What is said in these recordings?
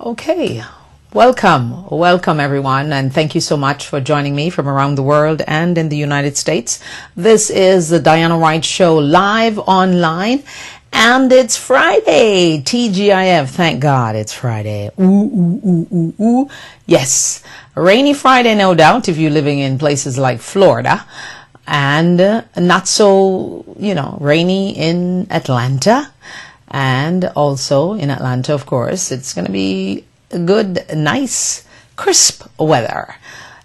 Okay, welcome everyone, and thank you so much for joining me from around the world and in the United States. This is the Diana Wright Show live online, and it's Friday, TGIF, thank God it's Friday. Ooh. Yes, rainy Friday, no doubt, if you're living in places like Florida, and not so, rainy in Atlanta. And also in Atlanta, of course, it's going to be good, nice, crisp weather.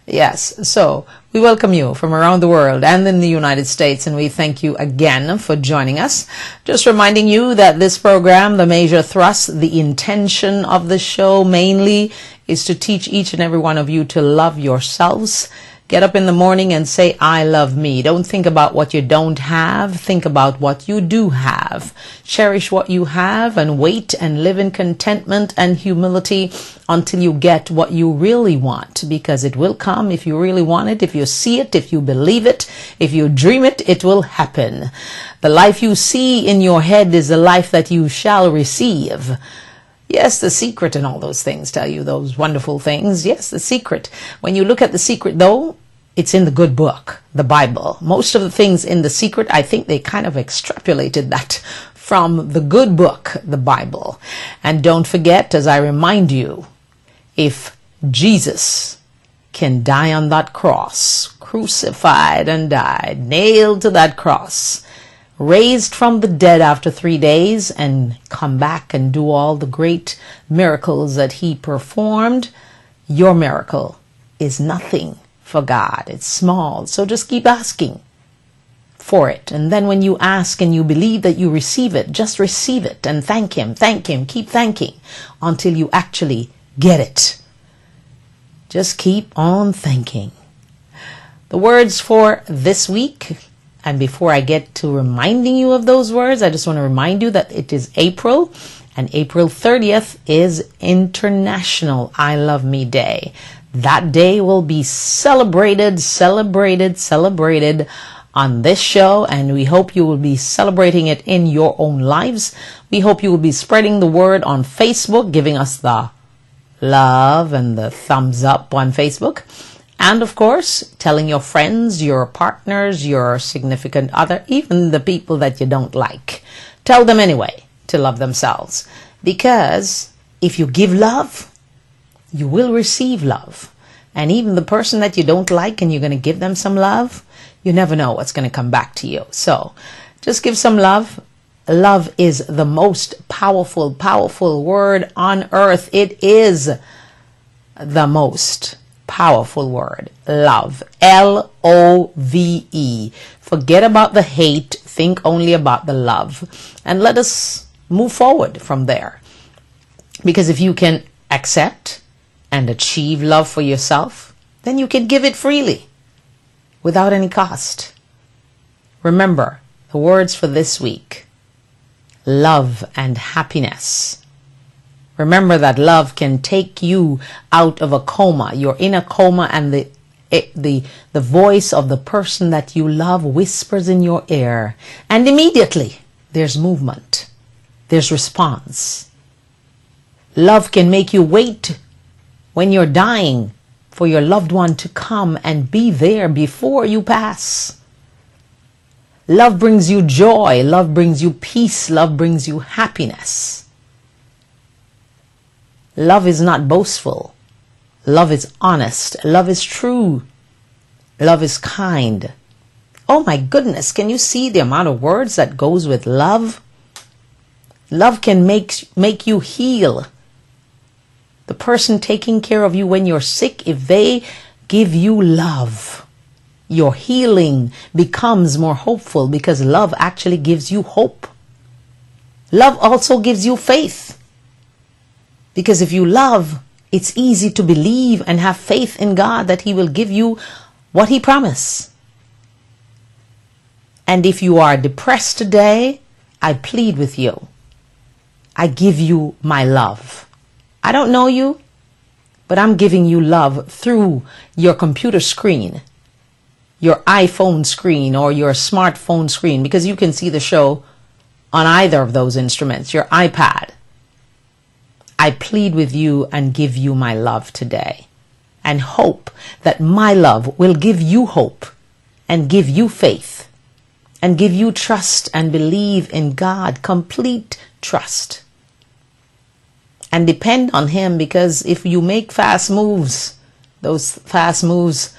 Yes, so we welcome you from around the world and in the United States, and we thank you again for joining us. Just reminding you that this program, the major thrust, the intention of the show mainly is to teach each and every one of you to love yourselves. Get up in the morning and say, I love me. Don't think about what you don't have. Think about what you do have. Cherish what you have and wait and live in contentment and humility until you get what you really want, because it will come if you really want it. If you see it, if you believe it, if you dream it, it will happen. The life you see in your head is the life that you shall receive. Yes, The Secret and all those things tell you those wonderful things. Yes, The Secret. When you look at The Secret, though, it's in the good book, the Bible. Most of the things in The Secret, I think they kind of extrapolated that from the good book, the Bible. And don't forget, as I remind you, if Jesus can die on that cross, crucified and died, nailed to that cross, raised from the dead after 3 days, and come back and do all the great miracles that he performed, your miracle is nothing for God. It's small. So just keep asking for it. And then when you ask and you believe that you receive it, just receive it and thank him, keep thanking until you actually get it. Just keep on thanking. The words for this week. And before I get to reminding you of those words, I just want to remind you that it is April, and April 30th is International I Love Me Day. That day will be celebrated on this show, and we hope you will be celebrating it in your own lives. We hope you will be spreading the word on Facebook, giving us the love and the thumbs up on Facebook. And of course, telling your friends, your partners, your significant other, even the people that you don't like. Tell them anyway to love themselves. Because if you give love, you will receive love. And even the person that you don't like and you're going to give them some love, you never know what's going to come back to you. So just give some love. Love is the most powerful word on earth. It is the most powerful word, love, Love. Forget about the hate, think only about the love, and let us move forward from there. Because if you can accept and achieve love for yourself, then you can give it freely without any cost. Remember the words for this week: love and happiness. Remember that love can take you out of a coma. You're in a coma, and the voice of the person that you love whispers in your ear. And immediately there's movement. There's response. Love can make you wait when you're dying for your loved one to come and be there before you pass. Love brings you joy. Love brings you peace. Love brings you happiness. Love is not boastful. Love is honest. Love is true. Love is kind. Oh my goodness, can you see the amount of words that goes with love? Love can make you heal. The person taking care of you when you're sick, if they give you love, your healing becomes more hopeful, because love actually gives you hope. Love also gives you faith. Because if you love, it's easy to believe and have faith in God that he will give you what he promised. And if you are depressed today, I plead with you. I give you my love. I don't know you, but I'm giving you love through your computer screen, your iPhone screen, or your smartphone screen, because you can see the show on either of those instruments, your iPad. I plead with you and give you my love today, and hope that my love will give you hope and give you faith and give you trust and believe in God, complete trust. And depend on him, because if you make fast moves, those fast moves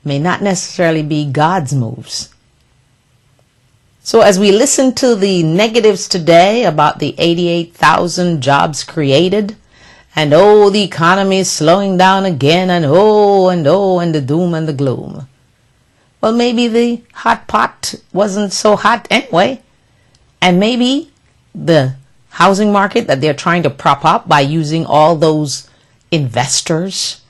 may not necessarily be God's moves. So as we listen to the negatives today about the 88,000 jobs created, and oh, the economy is slowing down again, and the doom and the gloom. Well, maybe the hot pot wasn't so hot anyway. And maybe the housing market that they're trying to prop up by using all those investors.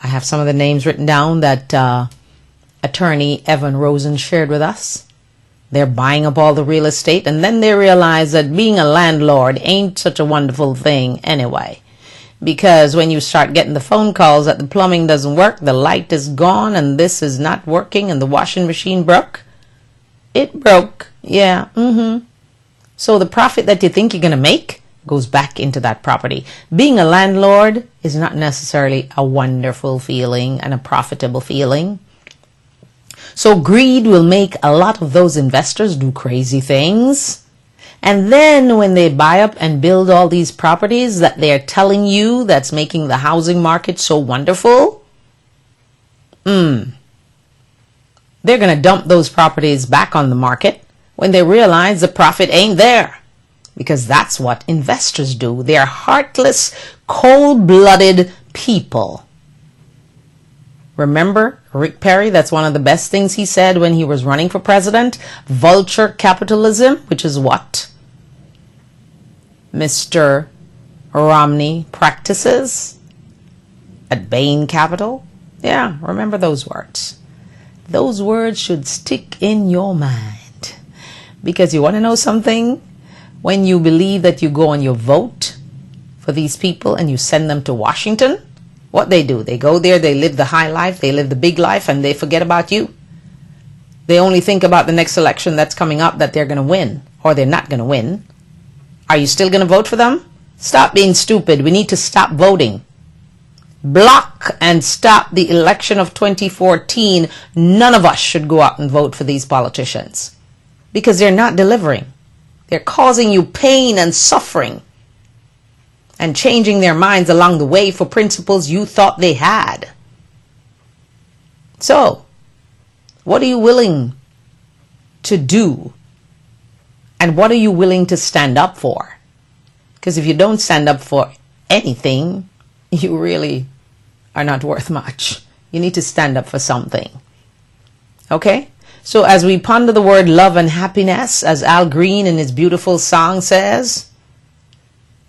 I have some of the names written down that attorney Evan Rosen shared with us. They're buying up all the real estate, and then they realize that being a landlord ain't such a wonderful thing anyway. Because when you start getting the phone calls that the plumbing doesn't work, the light is gone, and this is not working, and the washing machine broke. It broke. Yeah. So the profit that you think you're going to make goes back into that property. Being a landlord is not necessarily a wonderful feeling and a profitable feeling. So greed will make a lot of those investors do crazy things. And then when they buy up and build all these properties that they're telling you that's making the housing market so wonderful, they're going to dump those properties back on the market when they realize the profit ain't there. Because that's what investors do. They're heartless, cold-blooded people. Remember Rick Perry? That's one of the best things he said when he was running for president. Vulture capitalism, which is what Mr. Romney practices at Bain Capital. Yeah, remember those words. Those words should stick in your mind. Because you want to know something? When you believe that you go and you vote for these people and you send them to Washington, what they do, they go there, they live the high life, they live the big life, and they forget about you. They only think about the next election that's coming up that they're going to win, or they're not going to win. Are you still going to vote for them? Stop being stupid. We need to stop voting. Block and stop the election of 2014. None of us should go out and vote for these politicians because they're not delivering. They're causing you pain and suffering and changing their minds along the way for principles you thought they had. So, what are you willing to do? And what are you willing to stand up for? Because if you don't stand up for anything, you really are not worth much. You need to stand up for something. Okay? So as we ponder the word love and happiness, as Al Green in his beautiful song says,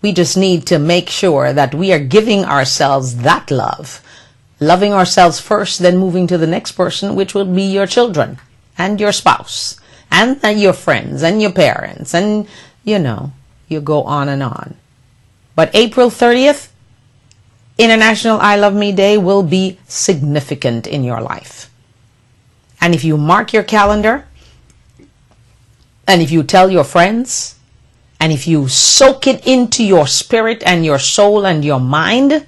we just need to make sure that we are giving ourselves that love, loving ourselves first, then moving to the next person, which will be your children and your spouse and your friends and your parents, and you go on and on. But April 30th, International I Love Me Day, will be significant in your life. And if you mark your calendar, and if you tell your friends, and if you soak it into your spirit and your soul and your mind,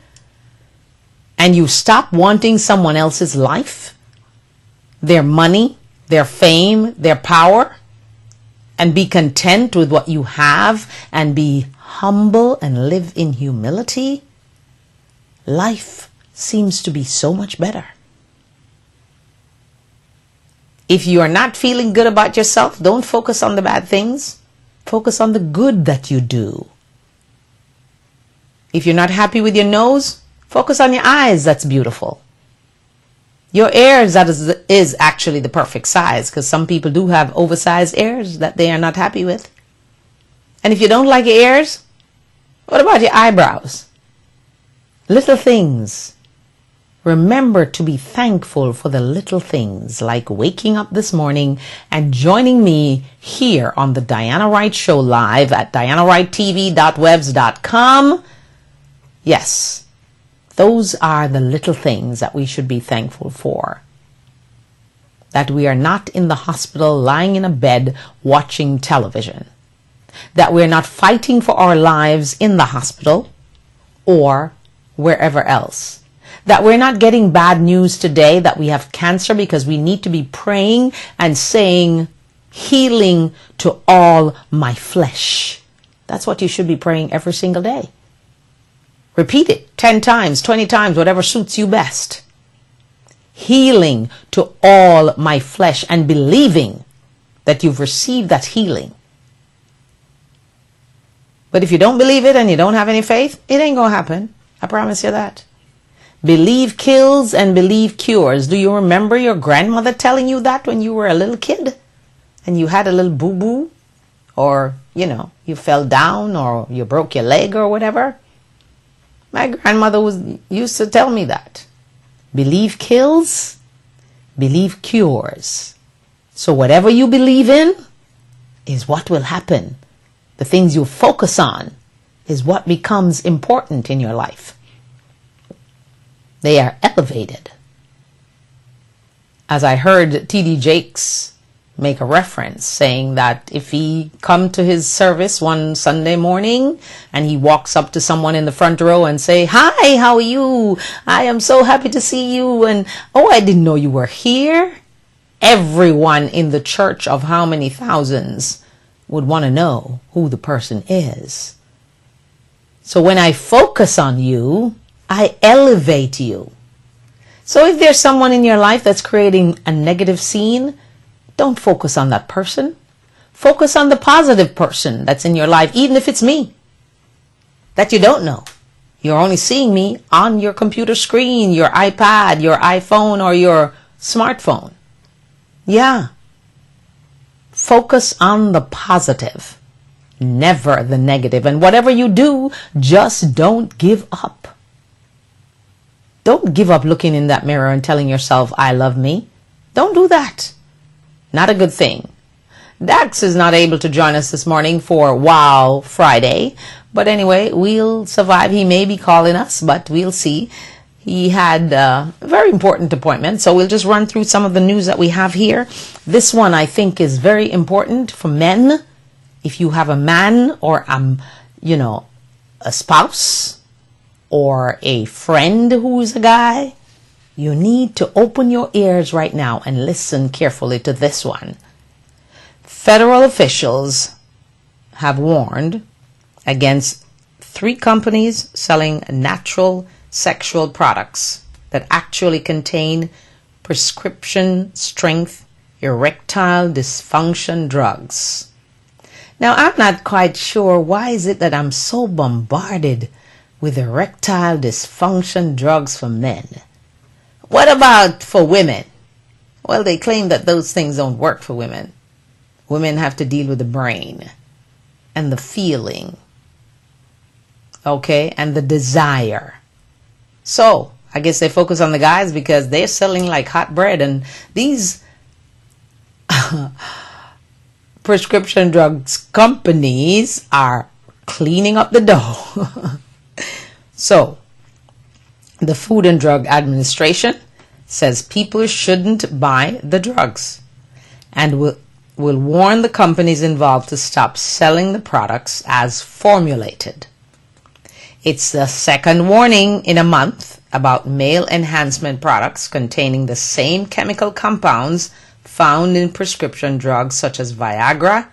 and you stop wanting someone else's life, their money, their fame, their power, and be content with what you have and be humble and live in humility, life seems to be so much better. If you are not feeling good about yourself, don't focus on the bad things. Focus on the good that you do. If you're not happy with your nose, focus on your eyes. That's beautiful. Your ears, that is actually the perfect size, because some people do have oversized ears that they are not happy with. And if you don't like your ears, what about your eyebrows? Little things. Remember to be thankful for the little things, like waking up this morning and joining me here on the Diana Wright Show live at dianawrighttv.webs.com. Yes, those are the little things that we should be thankful for. That we are not in the hospital lying in a bed watching television. that we're not fighting for our lives in the hospital or wherever else, that we're not getting bad news today that we have cancer, because we need to be praying and saying, healing to all my flesh. That's what you should be praying every single day. Repeat it 10 times, 20 times, whatever suits you best. Healing to all my flesh, and believing that you've received that healing. But if you don't believe it and you don't have any faith, it ain't gonna happen. I promise you that. Believe kills and believe cures. Do you remember your grandmother telling you that when you were a little kid and you had a little boo-boo, or, you fell down, or you broke your leg or whatever? My grandmother used to tell me that. Believe kills, believe cures. So whatever you believe in is what will happen. The things you focus on is what becomes important in your life. They are elevated. As I heard T.D. Jakes make a reference, saying that if he come to his service one Sunday morning and he walks up to someone in the front row and say, "Hi, how are you? I am so happy to see you. And oh, I didn't know you were here." Everyone in the church of how many thousands would want to know who the person is. So when I focus on you, I elevate you. So if there's someone in your life that's creating a negative scene, don't focus on that person. Focus on the positive person that's in your life, even if it's me, that you don't know. You're only seeing me on your computer screen, your iPad, your iPhone, or your smartphone. Yeah. Focus on the positive, never the negative. And whatever you do, just don't give up. Don't give up looking in that mirror and telling yourself, "I love me." Don't do that. Not a good thing. Dax is not able to join us this morning for Wow Friday. But anyway, we'll survive. He may be calling us, but we'll see. He had a very important appointment. So we'll just run through some of the news that we have here. This one I think is very important for men. If you have a man or, a spouse or a friend who's a guy, you need to open your ears right now and listen carefully to this one. Federal officials have warned against 3 companies selling natural sexual products that actually contain prescription strength erectile dysfunction drugs. Now, I'm not quite sure why is it that I'm so bombarded with erectile dysfunction drugs for men. What about for women? Well, they claim that those things don't work for women. Women have to deal with the brain and the feeling, okay, and the desire. So I guess they focus on the guys because they're selling like hot bread, and these prescription drugs companies are cleaning up the dough. So the Food and Drug Administration says people shouldn't buy the drugs and will warn the companies involved to stop selling the products as formulated. It's the second warning in a month about male enhancement products containing the same chemical compounds found in prescription drugs such as Viagra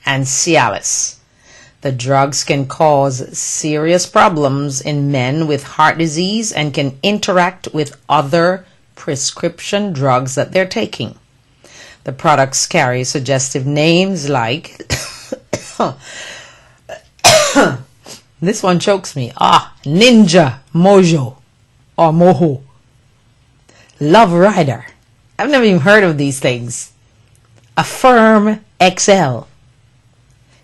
and Cialis. The drugs can cause serious problems in men with heart disease and can interact with other prescription drugs that they're taking. The products carry suggestive names like this one chokes me. Ninja Mojo or Moho. Love Rider. I've never even heard of these things. Affirm XL.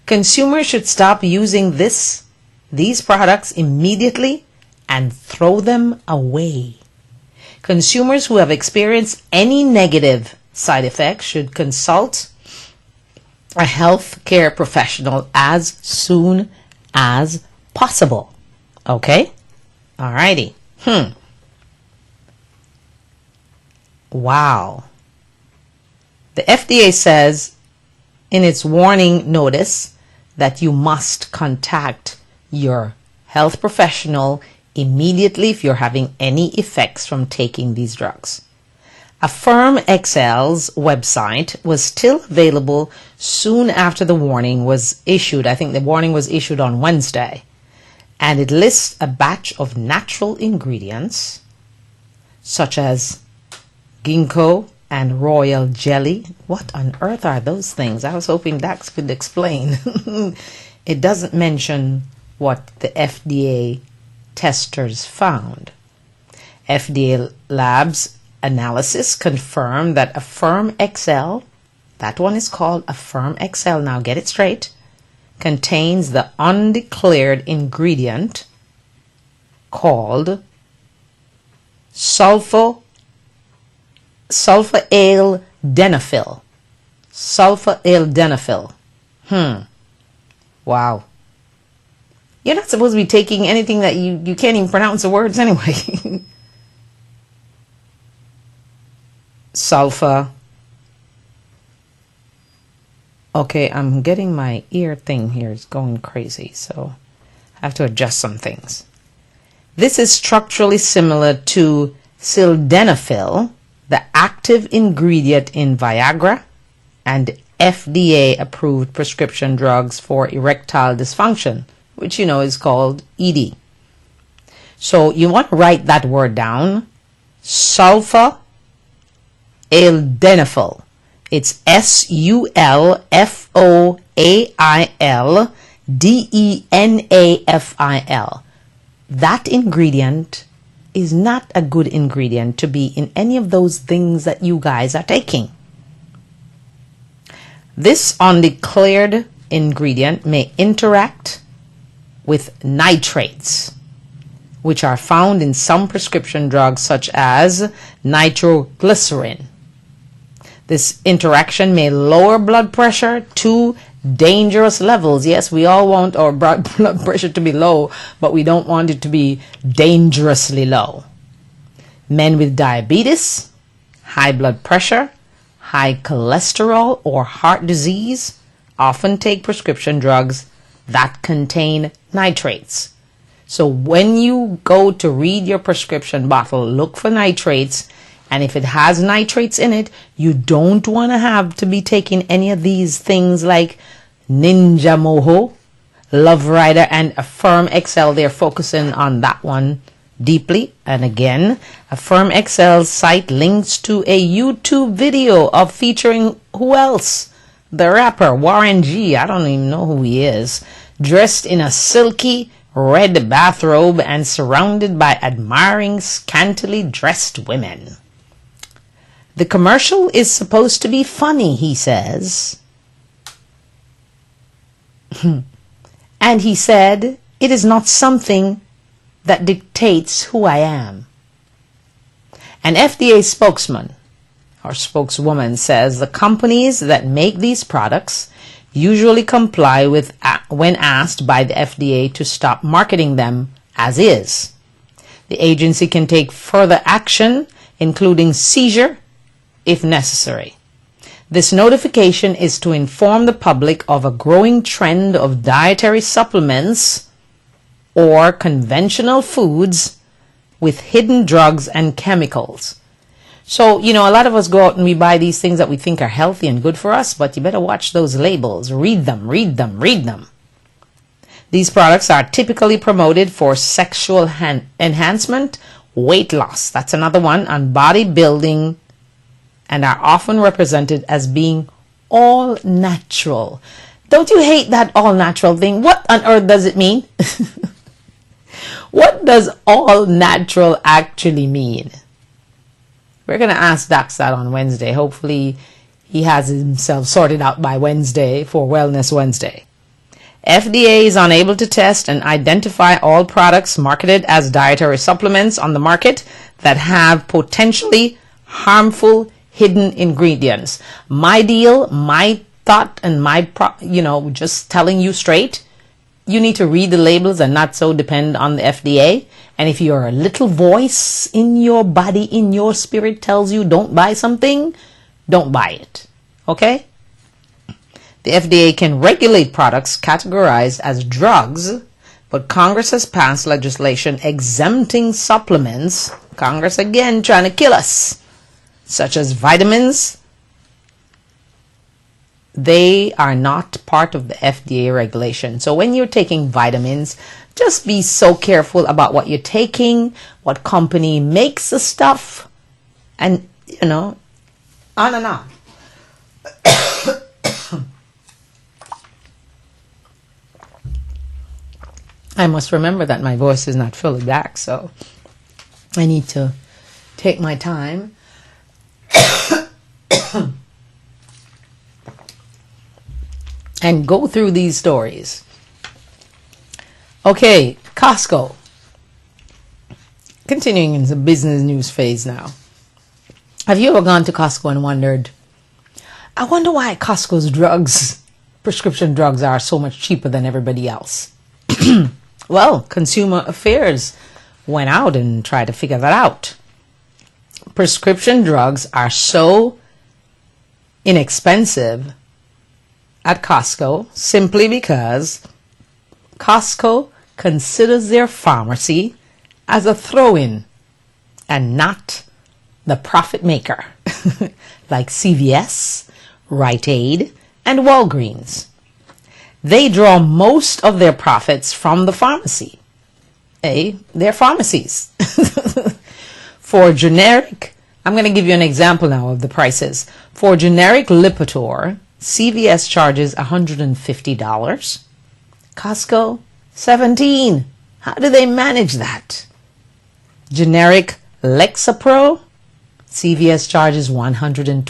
Consumers should stop using these products immediately and throw them away. Consumers who have experienced any negative side effects should consult a health care professional as soon as possible. Okay? Alrighty. Wow. The FDA says in its warning notice that you must contact your health professional immediately if you're having any effects from taking these drugs. Affirm XL's website was still available soon after the warning was issued. I think the warning was issued on Wednesday. And it lists a batch of natural ingredients such as ginkgo and royal jelly. What on earth are those things? I was hoping Dax could explain. It doesn't mention what the FDA testers found. FDA labs analysis confirmed that Affirm XL, that one is called Affirm XL, now get it straight, contains the undeclared ingredient called sulfa-aldenafil. Sulfa-aldenafil. Wow. You're not supposed to be taking anything that you can't even pronounce the words anyway. Sulfa. Okay, I'm getting my ear thing here. It's going crazy, so I have to adjust some things. This is structurally similar to sildenafil, the active ingredient in Viagra and FDA-approved prescription drugs for erectile dysfunction, which you know is called ED. So you want to write that word down, sulfa-aldenafil. It's sulfoaildenafil. That ingredient is not a good ingredient to be in any of those things that you guys are taking. This undeclared ingredient may interact with nitrates, which are found in some prescription drugs such as nitroglycerin. This interaction may lower blood pressure to dangerous levels. Yes, we all want our blood pressure to be low, but we don't want it to be dangerously low. Men with diabetes, high blood pressure, high cholesterol, or heart disease often take prescription drugs that contain nitrates. So when you go to read your prescription bottle, look for nitrates. And if it has nitrates in it, you don't want to have to be taking any of these things like Ninja Moho, Love Rider, and Affirm XL. They're focusing on that one deeply. And again, Affirm XL's site links to a YouTube video of featuring who else? The rapper Warren G. I don't even know who he is. Dressed in a silky red bathrobe and surrounded by admiring scantily dressed women. The commercial is supposed to be funny, he says. And he said, it is not something that dictates who I am. An FDA spokesman or spokeswoman says the companies that make these products usually comply with when asked by the FDA to stop marketing them as is. The agency can take further action, including seizure, if necessary. This notification is to inform the public of a growing trend of dietary supplements or conventional foods with hidden drugs and chemicals. So, you know, a lot of us go out and we buy these things that we think are healthy and good for us, but you better watch those labels. Read them, read them, read them. These products are typically promoted for sexual enhancement, weight loss, that's another one, and bodybuilding, and are often represented as being all natural. Don't you hate that all natural thing? What on earth does it mean? What does all natural actually mean? We're going to ask Dax that on Wednesday. Hopefully he has himself sorted out by Wednesday for Wellness Wednesday. FDA is unable to test and identify all products marketed as dietary supplements on the market that have potentially harmful hidden ingredients. My deal, my thought, and just telling you straight, you need to read the labels and not so depend on the FDA. And if your little voice in your body, in your spirit tells you don't buy something, don't buy it. Okay? The FDA can regulate products categorized as drugs, but Congress has passed legislation exempting supplements, Congress again trying to kill us, such as vitamins. They are not part of the FDA regulation. So when you're taking vitamins, just be so careful about what you're taking, what company makes the stuff, and, on and on. I must remember that my voice is not fully back, so I need to take my time. And go through these stories. Okay, Costco. Continuing in the business news phase now. Have you ever gone to Costco and wondered, I wonder why Costco's drugs, prescription drugs, are so much cheaper than everybody else? Well, Consumer Affairs went out and tried to figure that out. Prescription drugs are so inexpensive at Costco simply because Costco considers their pharmacy as a throw-in and not the profit maker like CVS, Rite Aid, and Walgreens. They draw most of their profits from the pharmacy, their pharmacies. For generic, I'm going to give you an example now of the prices. For generic Lipitor, CVS charges $150. Costco, $17. How do they manage that? Generic Lexapro, CVS charges $126.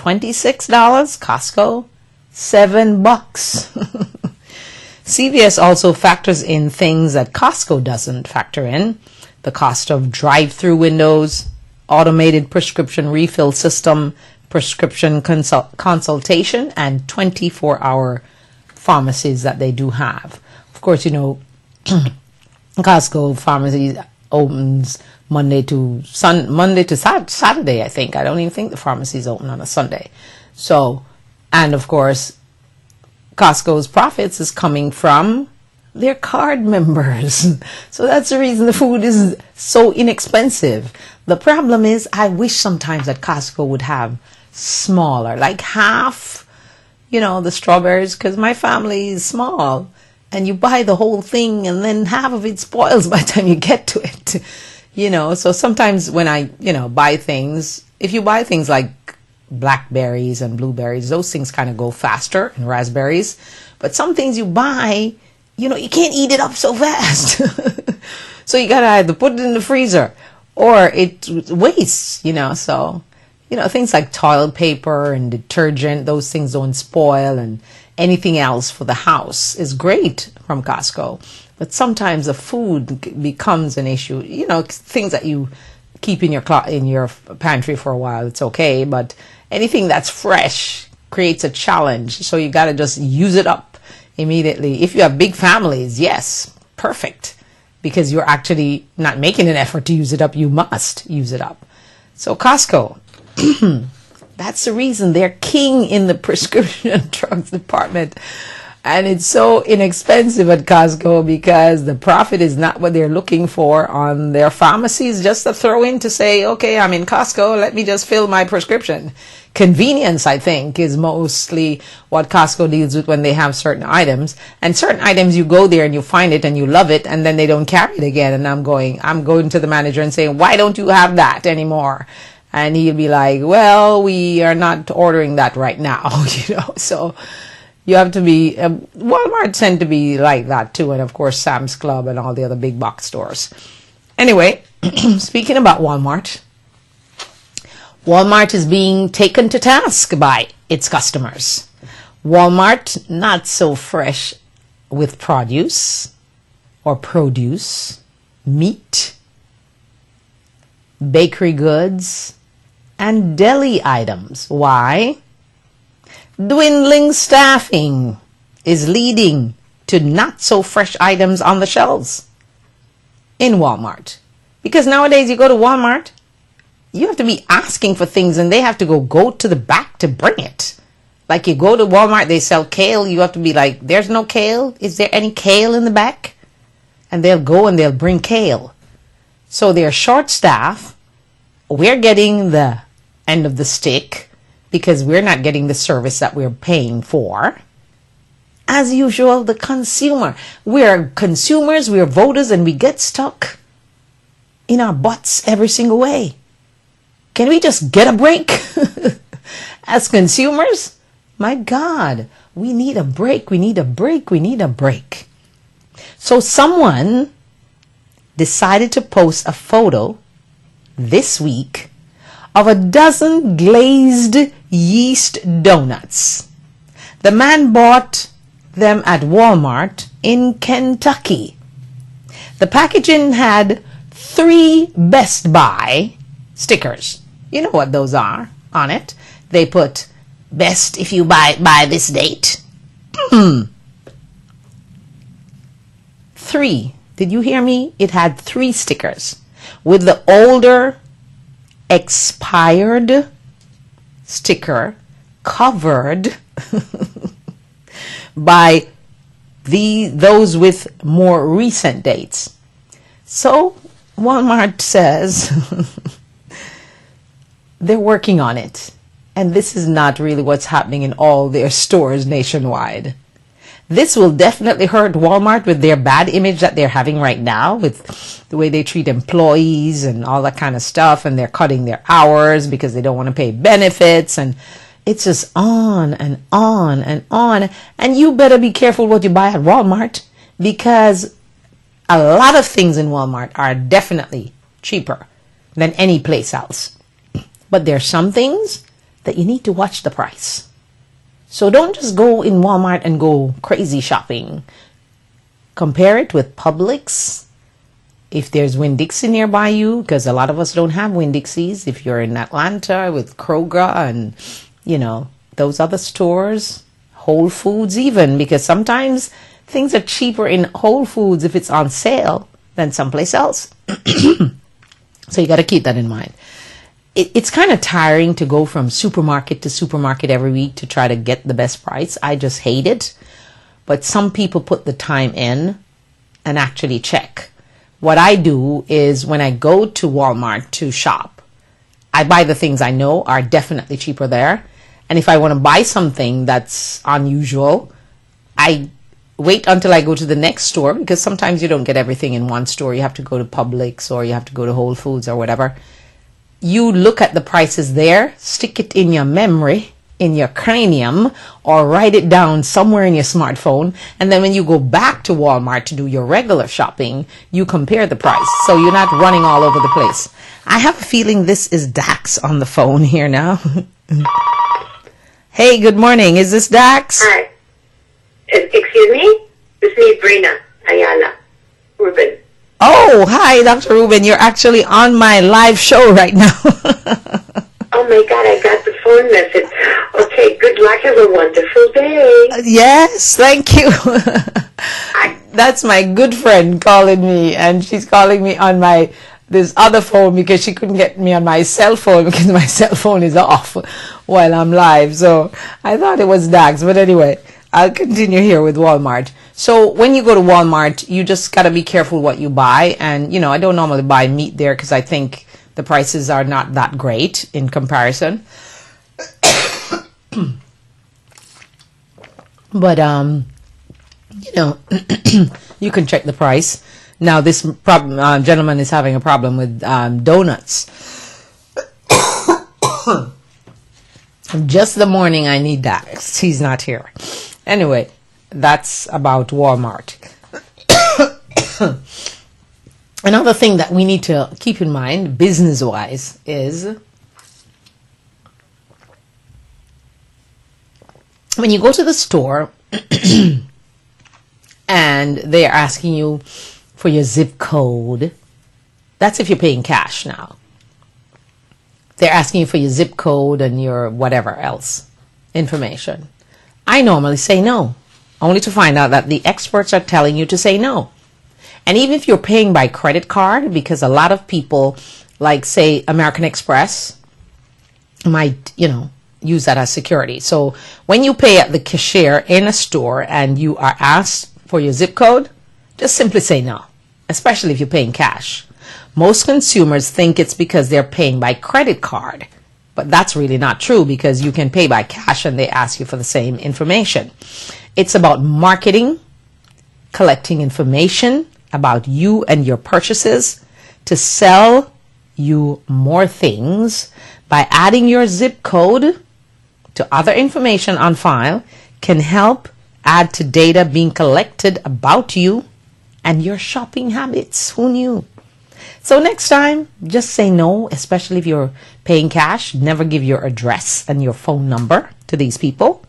Costco, $7. CVS also factors in things that Costco doesn't factor in. The cost of drive-through windows, automated prescription refill system, prescription consultation, and 24-hour pharmacies that they do have. Of course, Costco pharmacy opens Monday to Saturday, I think. I don't even think the pharmacy is open on a Sunday. So, and of course, Costco's profits is coming from their card members. So that's the reason the food is so inexpensive. The problem is, I wish sometimes that Costco would have smaller, like half, the strawberries, because my family is small, and you buy the whole thing and then half of it spoils by the time you get to it. So sometimes when I, buy things, if you buy things like blackberries and blueberries, those things kind of go faster, and raspberries. But some things you buy, you can't eat it up so fast. So you gotta either put it in the freezer or it wastes, so, things like toilet paper and detergent, those things don't spoil, and anything else for the house is great from Costco. But sometimes the food becomes an issue, things that you keep in your pantry for a while, it's okay, but anything that's fresh creates a challenge. So you got to just use it up immediately. If you have big families, yes, perfect, because you're actually not making an effort to use it up. You must use it up. So Costco, that's the reason they're king in the prescription drugs department. And it's so inexpensive at Costco because the profit is not what they're looking for on their pharmacies. Just a throw in to say, okay, I'm in Costco, let me just fill my prescription. Convenience, I think, is mostly what Costco deals with when they have certain items. And certain items, you go there and you find it and you love it, and then they don't carry it again. And I'm going to the manager and saying, why don't you have that anymore? And he'll be like, well, we are not ordering that right now, so you have to be, Walmart tend to be like that too, and of course Sam's Club and all the other big box stores. Anyway, speaking about Walmart is being taken to task by its customers. Walmart, not so fresh with produce, meat, bakery goods, and deli items. Why? Dwindling staffing is leading to not so fresh items on the shelves in Walmart. Because nowadays you go to Walmart, you have to be asking for things and they have to go to the back to bring it. Like you go to Walmart, they sell kale. You have to be like, there's no kale. Is there any kale in the back? And they'll go and they'll bring kale. So they're short staff. We're getting the end of the stick because we're not getting the service that we're paying for. As usual, the consumer. We're consumers, we're voters, and we get stuck in our butts every single way. Can we just get a break? As consumers? My God, we need a break, we need a break, we need a break. So someone decided to post a photo this week of a dozen glazed yeast donuts. The man bought them at Walmart in Kentucky. The packaging had 3 Best Buy stickers. You know what those are on it. They put best if you buy by this date. 3. Did you hear me? It had 3 stickers with the older expired sticker covered by those with more recent dates. So Walmart says they're working on it. And this is not really what's happening in all their stores nationwide. This will definitely hurt Walmart with their bad image that they're having right now, with the way they treat employees and all that kind of stuff. And they're cutting their hours because they don't want to pay benefits. And it's just on and on and on. And you better be careful what you buy at Walmart, because a lot of things in Walmart are definitely cheaper than any place else. But there are some things that you need to watch the price. So don't just go in Walmart and go crazy shopping. Compare it with Publix. If there's Winn-Dixie nearby you, because a lot of us don't have Winn-Dixies. If you're in Atlanta with Kroger and, you know, those other stores, Whole Foods even, because sometimes things are cheaper in Whole Foods if it's on sale than someplace else. So you got to keep that in mind. It's kind of tiring to go from supermarket to supermarket every week to try to get the best price. I just hate it. But some people put the time in and actually check. What I do is when I go to Walmart to shop, I buy the things I know are definitely cheaper there. And if I want to buy something that's unusual, I wait until I go to the next store, because sometimes you don't get everything in one store. You have to go to Publix or you have to go to Whole Foods or whatever. You look at the prices there, stick it in your memory, in your cranium, or write it down somewhere in your smartphone. And then when you go back to Walmart to do your regular shopping, you compare the price. So you're not running all over the place. I have a feeling this is Dax on the phone here now. Hey, good morning. Is this Dax? Hi. Excuse me? This is Brina Ayala Ruben. Oh, hi, Dr. Ruben. You're actually on my live show right now. Oh, my God, I got the phone message. Okay, good luck. Have a wonderful day. Yes, thank you. That's my good friend calling me, and she's calling me on this other phone because she couldn't get me on my cell phone because my cell phone is off while I'm live. So I thought it was Dax, but anyway, I'll continue here with Walmart. So when you go to Walmart, you just got to be careful what you buy. And, you know, I don't normally buy meat there because I think the prices are not that great in comparison. But, you know, you can check the price. Now, this gentleman is having a problem with donuts. Just the morning I need that. He's not here. Anyway, that's about Walmart. Another thing that we need to keep in mind, business-wise, is when you go to the store and they're asking you for your zip code, that's if you're paying cash now. They're asking you for your zip code and your whatever else information. I normally say no, only to find out that the experts are telling you to say no. And even if you're paying by credit card, because a lot of people, like say American Express, might, you know, use that as security. So when you pay at the cashier in a store and you are asked for your zip code, just simply say no, especially if you're paying cash. Most consumers think it's because they're paying by credit card, but that's really not true because you can pay by cash and they ask you for the same information. It's about marketing, collecting information about you and your purchases to sell you more things. By adding your zip code to other information on file can help add to data being collected about you and your shopping habits. Who knew? So next time, just say no, especially if you're paying cash. Never give your address and your phone number to these people.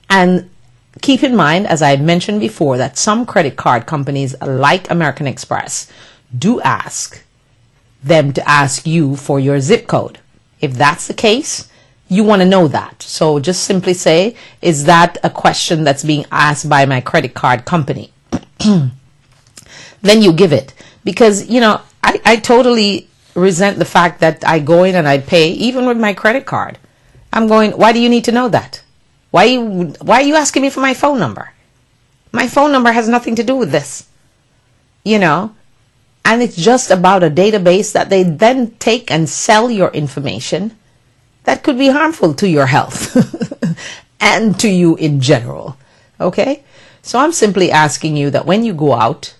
And keep in mind, as I mentioned before, that some credit card companies like American Express do ask them to ask you for your zip code. If that's the case, you want to know that. So just simply say, is that a question that's being asked by my credit card company? Then you give it. Because, you know, I totally resent the fact that I go in and I pay, even with my credit card. I'm going, why do you need to know that? Why are you asking me for my phone number? My phone number has nothing to do with this. You know? And it's just about a database that they then take and sell your information that could be harmful to your health and to you in general. Okay? So I'm simply asking you that when you go out,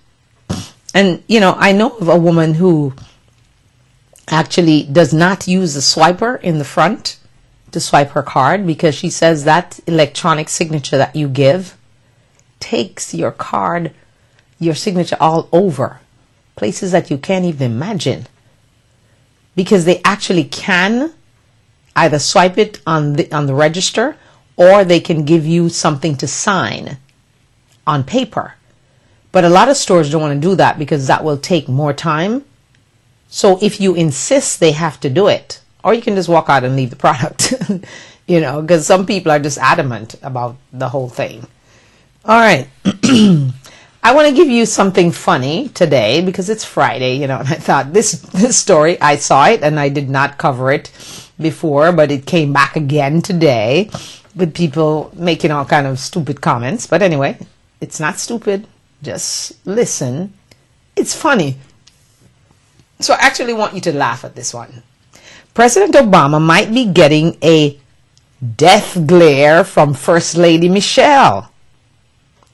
and, you know, I know of a woman who actually does not use the swiper in the front to swipe her card because she says that electronic signature that you give takes your card, your signature all over places that you can't even imagine, because they actually can either swipe it on the register, or they can give you something to sign on paper. But a lot of stores don't want to do that because that will take more time. So if you insist, they have to do it. Or you can just walk out and leave the product, you know, because some people are just adamant about the whole thing. All right. I want to give you something funny today because it's Friday, you know, and I thought this story, I saw it and I did not cover it before, but it came back again today with people making all kind of stupid comments. But anyway, it's not stupid. Just listen. It's funny. So I actually want you to laugh at this one. President Obama might be getting a death glare from First Lady Michelle.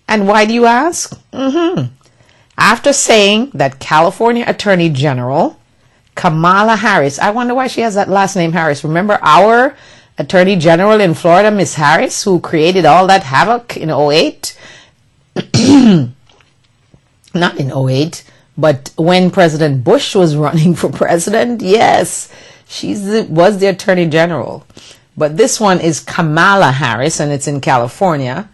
And why do you ask? After saying that California Attorney General Kamala Harris, I wonder why she has that last name Harris. Remember our Attorney General in Florida, Miss Harris, who created all that havoc in 2008? Not in 2008, but when President Bush was running for president, yes, she was the Attorney General. But this one is Kamala Harris, and it's in California.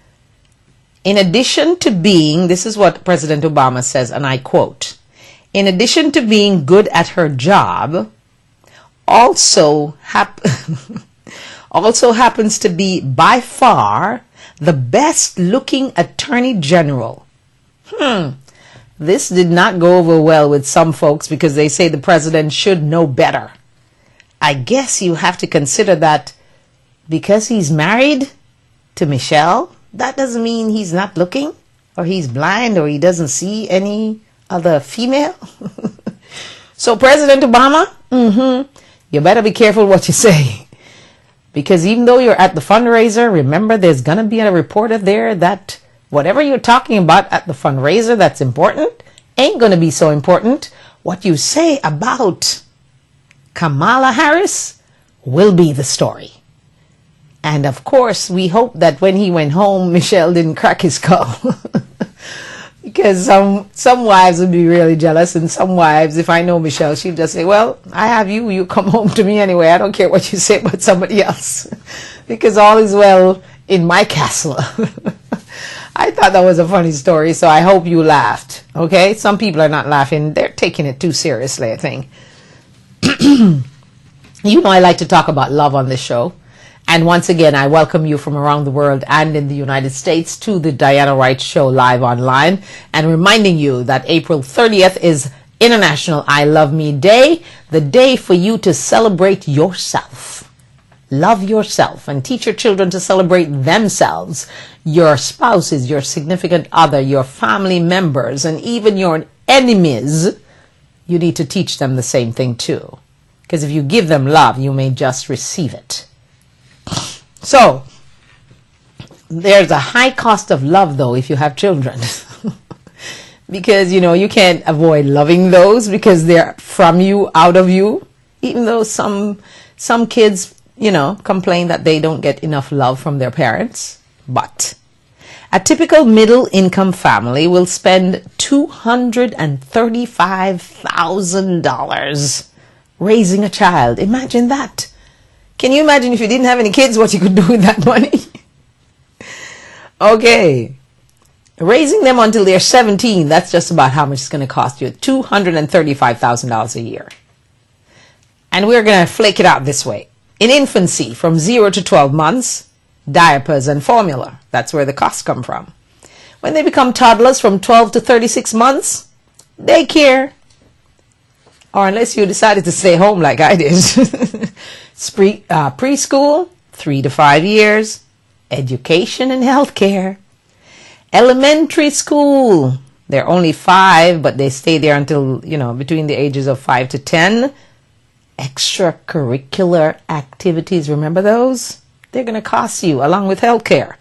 In addition to being, this is what President Obama says, and I quote, in addition to being good at her job, also happens to be by far the best looking Attorney General. This did not go over well with some folks because they say the president should know better. I guess you have to consider that because he's married to Michelle, that doesn't mean he's not looking, or he's blind, or he doesn't see any other female. So President Obama, you better be careful what you say. Because even though you're at the fundraiser, remember there's going to be a reporter there that whatever you're talking about at the fundraiser that's important ain't going to be so important. What you say about Kamala Harris will be the story. And of course, we hope that when he went home, Michelle didn't crack his skull. Because some wives would be really jealous, and some wives, if I know Michelle, she'd just say, well, I have you, you come home to me anyway. I don't care what you say about somebody else. Because all is well in my castle. I thought that was a funny story, so I hope you laughed. Okay? Some people are not laughing. They're taking it too seriously, I think. You know I like to talk about love on this show. And once again, I welcome you from around the world and in the United States to the Diana Wright Show live online, and reminding you that April 30th is International I Love Me Day, the day for you to celebrate yourself Love yourself and teach your children to celebrate themselves, your spouses, your significant other, your family members, and even your enemies. You need to teach them the same thing too. Because if you give them love, you may just receive it. So, there's a high cost of love though if you have children. Because, you can't avoid loving those because they're from you, out of you. Even though some kids, complain that they don't get enough love from their parents. But a typical middle-income family will spend $235,000 raising a child. Imagine that. Can you imagine if you didn't have any kids, what you could do with that money? Okay. Raising them until they're 17, that's just about how much it's going to cost you. $235,000 a year. And we're going to flake it out this way. In infancy, from 0 to 12 months, diapers and formula. That's where the costs come from. When they become toddlers from 12 to 36 months, daycare. Or unless you decided to stay home like I did. Preschool, 3 to 5 years. Education and healthcare. Elementary school, they're only 5, but they stay there until, between the ages of 5 to 10. Extracurricular activities, remember those? They're going to cost you along with healthcare.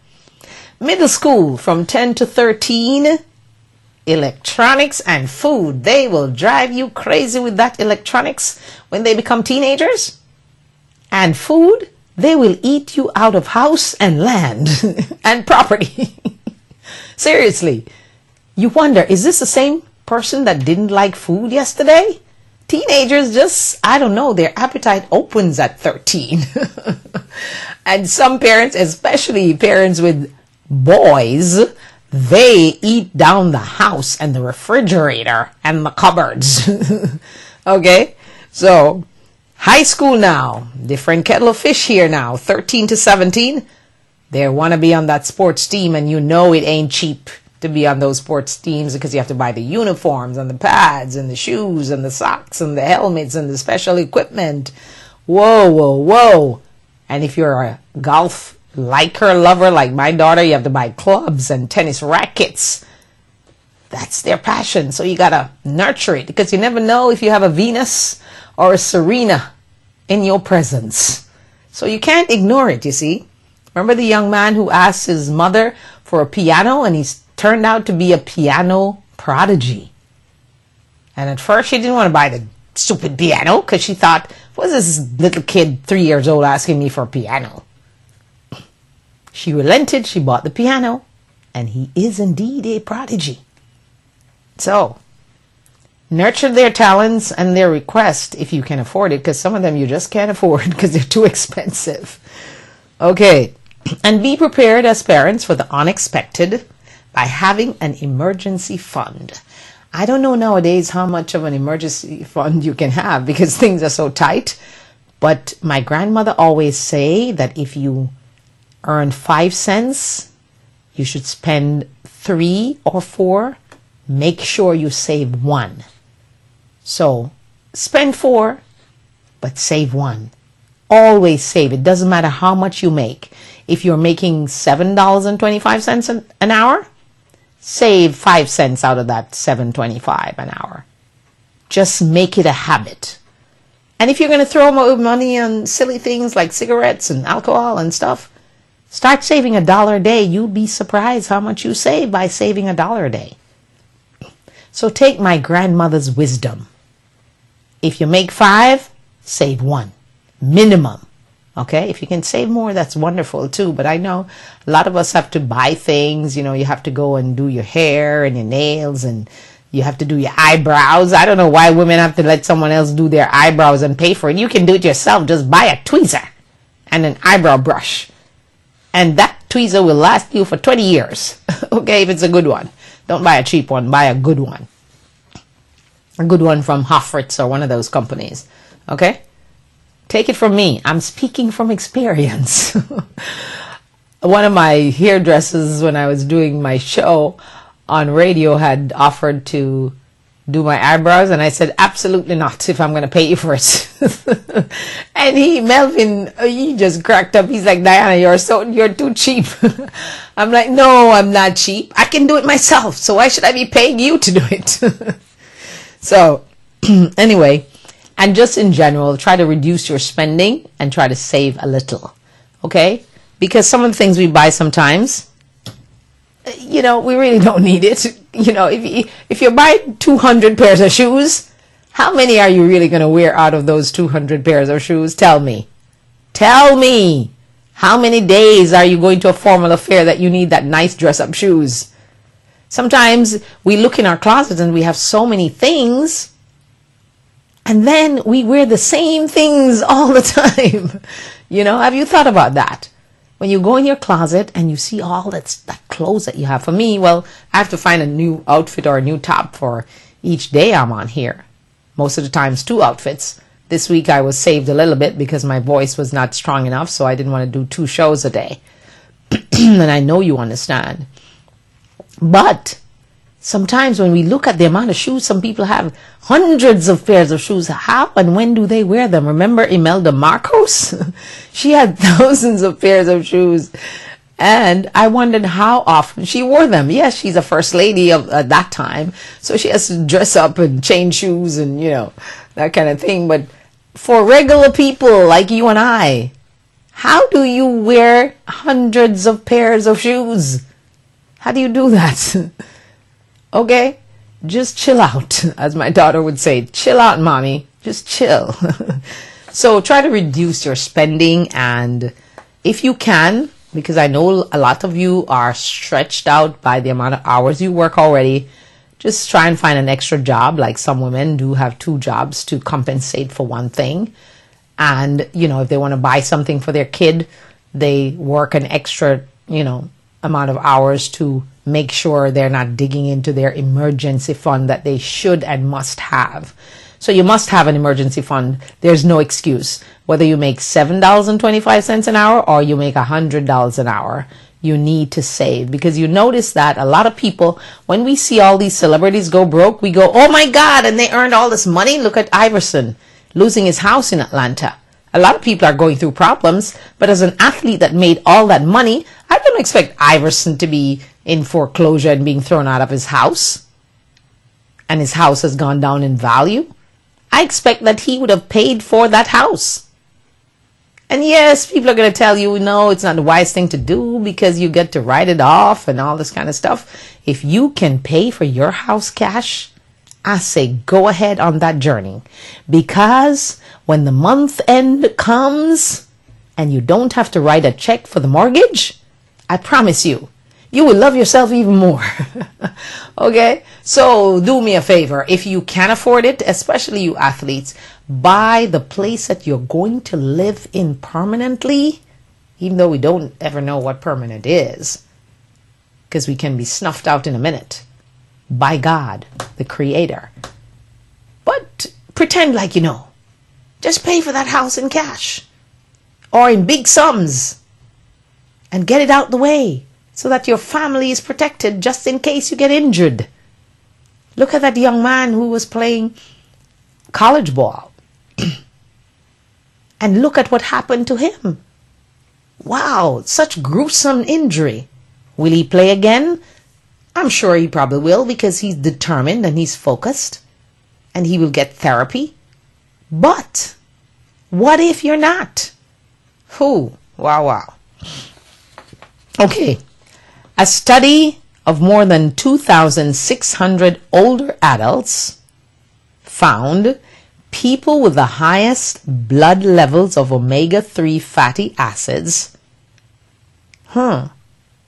Middle school, from 10 to 13. Electronics and food, they will drive you crazy with that electronics when they become teenagers. And food, they will eat you out of house and land and property. Seriously, you wonder, is this the same person that didn't like food yesterday? Teenagers just, I don't know, their appetite opens at 13. And some parents, especially parents with boys, they eat down the house and the refrigerator and the cupboards. Okay, so high school now, different kettle of fish here now, 13 to 17. They want to be on that sports team, and it ain't cheap to be on those sports teams because you have to buy the uniforms and the pads and the shoes and the socks and the helmets and the special equipment. Whoa, whoa, whoa. And if you're a golf lover like my daughter, you have to buy clubs and tennis rackets. That's their passion. So you got to nurture it because you never know if you have a Venus or a Serena in your presence. So you can't ignore it, you see. Remember the young man who asked his mother for a piano and he's turned out to be a piano prodigy. And at first she didn't want to buy the stupid piano because she thought, what's this little kid 3 years old asking me for a piano? She relented, she bought the piano, and he is indeed a prodigy. So, nurture their talents and their requests if you can afford it, because some of them you just can't afford because they're too expensive. Okay, and be prepared as parents for the unexpected by having an emergency fund. I don't know nowadays how much of an emergency fund you can have because things are so tight, but my grandmother always say that if you earn 5 cents, you should spend 3 or 4. Make sure you save 1. So spend 4, but save 1. Always save. It doesn't matter how much you make. If you're making $7.25 an hour, save 5 cents out of that $7.25 an hour. Just make it a habit. And if you're going to throw more money on silly things like cigarettes and alcohol and stuff, start saving $1 a day. You'll be surprised how much you save by saving $1 a day. So take my grandmother's wisdom. If you make 5, save 1. Minimum. Okay? If you can save more, that's wonderful too. But I know a lot of us have to buy things. You know, you have to go and do your hair and your nails and you have to do your eyebrows. I don't know why women have to let someone else do their eyebrows and pay for it. You can do it yourself. Just buy a tweezer and an eyebrow brush. And that tweezer will last you for 20 years. Okay, if it's a good one. Don't buy a cheap one. Buy a good one. A good one from Hofritz or one of those companies. Okay? Take it from me. I'm speaking from experience. One of my hairdressers, when I was doing my show on radio, had offered to do my eyebrows, and I said, absolutely not, if I'm going to pay you for it. And Melvin, he just cracked up. He's like, Diana, you're too cheap. I'm like, no, I'm not cheap. I can do it myself. So why should I be paying you to do it? So anyway, and just in general, try to reduce your spending and try to save a little. Okay? Because some of the things we buy sometimes, we really don't need it. If you buy 200 pairs of shoes, how many are you really going to wear out of those 200 pairs of shoes? Tell me. How many days are you going to a formal affair that you need that nice dress-up shoes? Sometimes we look in our closets and we have so many things, and then we wear the same things all the time. Have you thought about that? When you go in your closet and you see all that clothes that you have. For me, I have to find a new outfit or a new top for each day I'm on here. Most of the times 2 outfits. This week I was saved a little bit because my voice was not strong enough, so I didn't want to do 2 shows a day. And I know you understand. But sometimes when we look at the amount of shoes, some people have hundreds of pairs of shoes. How and when do they wear them? Remember Imelda Marcos? She had thousands of pairs of shoes. And I wondered how often she wore them. Yes, she's a first lady of that time. So she has to dress up and change shoes and, that kind of thing. But for regular people like you and I, how do you wear hundreds of pairs of shoes? How do you do that? Okay? Just chill out, as my daughter would say. Chill out, mommy. Just chill. So try to reduce your spending, and if you can, because I know a lot of you are stretched out by the amount of hours you work already, just try and find an extra job. Like some women do have 2 jobs to compensate for one thing. And, if they want to buy something for their kid, they work an extra, amount of hours to make sure they're not digging into their emergency fund that they should and must have. So you must have an emergency fund. There's no excuse. Whether you make $7.25 an hour or you make $100 an hour, you need to save. Because you notice that a lot of people, when we see all these celebrities go broke, we go, oh my God, and they earned all this money. Look at Iverson losing his house in Atlanta. A lot of people are going through problems, but as an athlete that made all that money, I don't expect Iverson to be in foreclosure and being thrown out of his house. And his house has gone down in value. I expect that he would have paid for that house. And yes, people are going to tell you, no, it's not the wise thing to do because you get to write it off and all this kind of stuff. If you can pay for your house cash, I say go ahead on that journey. Because when the month end comes and you don't have to write a check for the mortgage, I promise you, you will love yourself even more. Okay? So do me a favor. If you can afford it, especially you athletes, buy the place that you're going to live in permanently, even though we don't ever know what permanent is, because we can be snuffed out in a minute by God, the Creator. But pretend like you know. Just pay for that house in cash or in big sums and get it out the way so that your family is protected just in case you get injured. Look at that young man who was playing college ball. And look at what happened to him. Wow, such gruesome injury. Will he play again? I'm sure he probably will because he's determined and he's focused and he will get therapy. But what if you're not? Wow. Okay. A study of more than 2,600 older adults found people with the highest blood levels of omega-3 fatty acids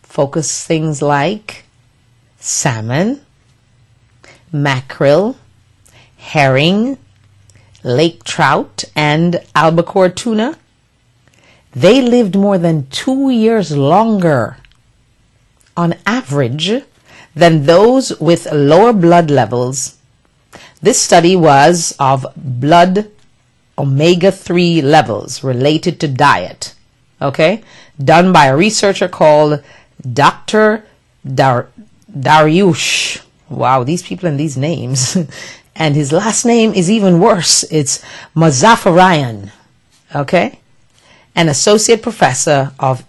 focus things like salmon, mackerel, herring, lake trout, and albacore tuna. They lived more than 2 years longer on average than those with lower blood levels. This study was of blood omega-3 levels related to diet, okay, done by a researcher called Dr. Dariush. Wow, these people and these names. And his last name is even worse. It's Mazafarian. Okay? An associate professor of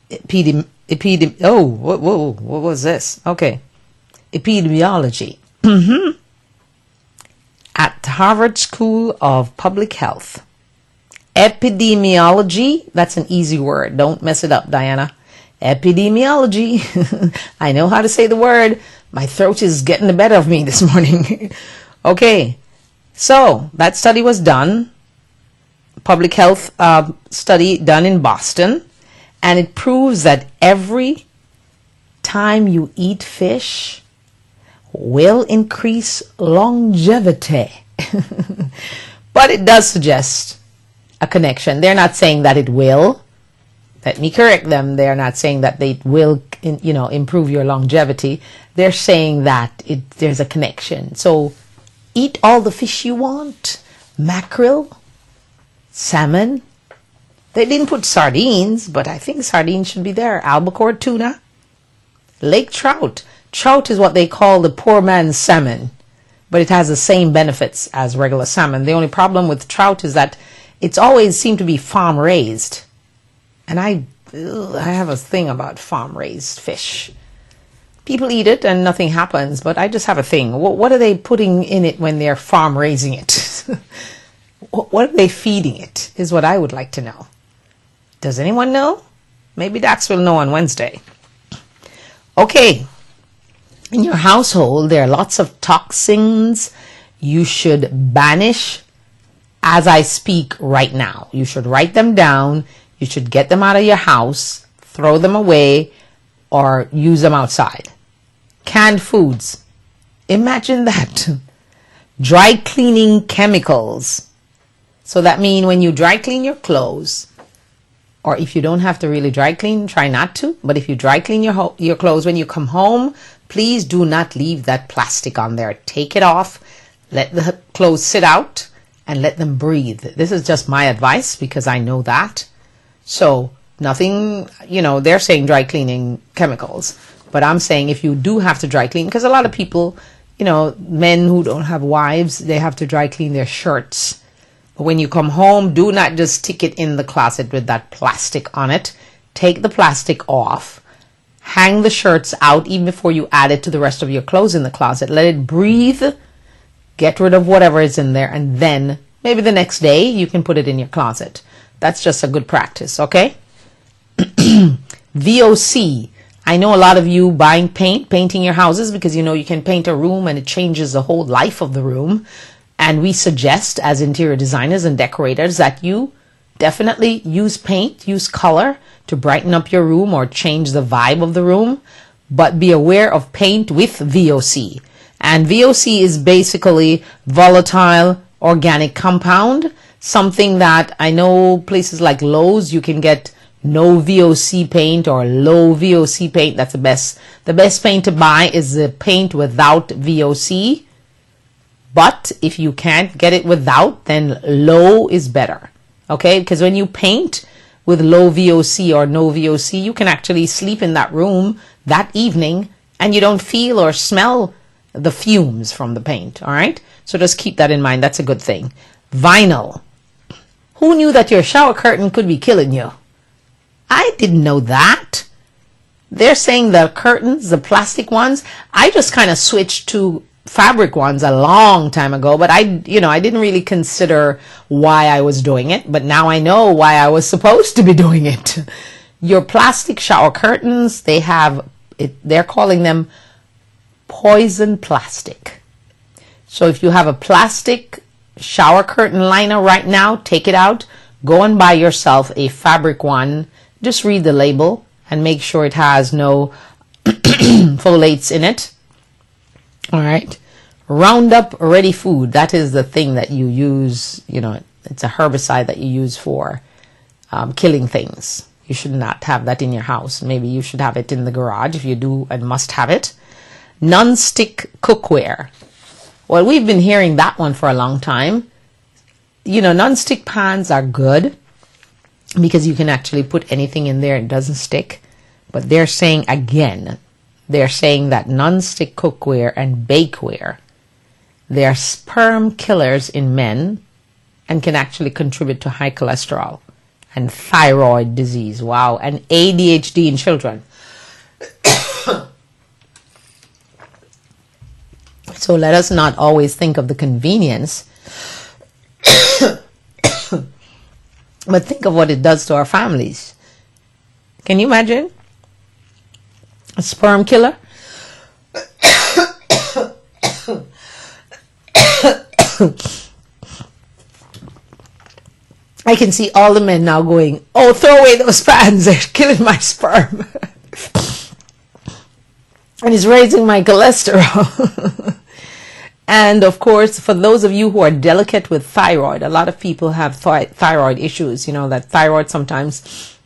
what was this? Okay. Epidemiology. At Harvard School of Public Health. Epidemiology, that's an easy word. Don't mess it up, Diana. Epidemiology. I know how to say the word. My throat is getting the better of me this morning. Okay. So, that study was done. Public health study done in Boston. And it proves that every time you eat fish will increase longevity. But it does suggest a connection. They're not saying that it will. Let me correct them. They're not saying that they will, improve your longevity. They're saying that there's a connection. So eat all the fish you want. Mackerel, salmon. They didn't put sardines, but I think sardines should be there. Albacore tuna. Lake trout. Trout is what they call the poor man's salmon, but it has the same benefits as regular salmon. The only problem with trout is that it's always seemed to be farm raised. And I have a thing about farm raised fish. People eat it and nothing happens, but I just have a thing. What are they putting in it when they're farm raising it? What are they feeding it is what I would like to know. Does anyone know? Maybe Dax will know on Wednesday. Okay. In your household, there are lots of toxins you should banish as I speak right now. You should write them down. You should get them out of your house, throw them away, or use them outside. Canned foods. Imagine that. Dry cleaning chemicals. So that means when you dry clean your clothes, or if you don't have to really dry clean, try not to. But if you dry clean your clothes when you come home, please do not leave that plastic on there. Take it off. Let the clothes sit out and let them breathe. This is just my advice because I know that. So nothing, they're saying dry cleaning chemicals. But I'm saying if you do have to dry clean, because a lot of people, men who don't have wives, they have to dry clean their shirts. When you come home, do not just stick it in the closet with that plastic on it. Take the plastic off. Hang the shirts out even before you add it to the rest of your clothes in the closet. Let it breathe. Get rid of whatever is in there. And then maybe the next day you can put it in your closet. That's just a good practice, okay? VOC. I know a lot of you buying painting your houses because you can paint a room and it changes the whole life of the room. And we suggest as interior designers and decorators that you definitely use paint, use color to brighten up your room or change the vibe of the room. But be aware of paint with VOC. And VOC is basically volatile organic compound. Something that I know places like Lowe's, you can get no VOC paint or low VOC paint. That's the best. The best paint to buy is the paint without VOC. But if you can't get it without, then low is better. Okay? Because when you paint with low VOC or no VOC, you can actually sleep in that room that evening and you don't feel or smell the fumes from the paint. All right? So just keep that in mind. That's a good thing. Vinyl. Who knew that your shower curtain could be killing you? I didn't know that. They're saying the curtains, the plastic ones, I just kind of switched to fabric ones a long time ago, but I didn't really consider why I was doing it, but now I know why I was supposed to be doing it. Your plastic shower curtains, they're calling them poison plastic. So if you have a plastic shower curtain liner right now, take it out, go and buy yourself a fabric one. Just read the label and make sure it has no phthalates in it. All right. Roundup Ready food. That is the thing that you use, it's a herbicide that you use for killing things. You should not have that in your house. Maybe you should have it in the garage if you do and must have it. Non-stick cookware. Well, we've been hearing that one for a long time. Non-stick pans are good because you can actually put anything in there. It doesn't stick. But they're saying again, they're saying that non-stick cookware and bakeware, they are sperm killers in men and can actually contribute to high cholesterol and thyroid disease. Wow. And ADHD in children. So let us not always think of the convenience, but think of what it does to our families. Can you imagine? A sperm killer? I can see all the men now going, oh, throw away those pans, they're killing my sperm. And it's raising my cholesterol. And of course, for those of you who are delicate with thyroid, a lot of people have thyroid issues. You know, that thyroid sometimes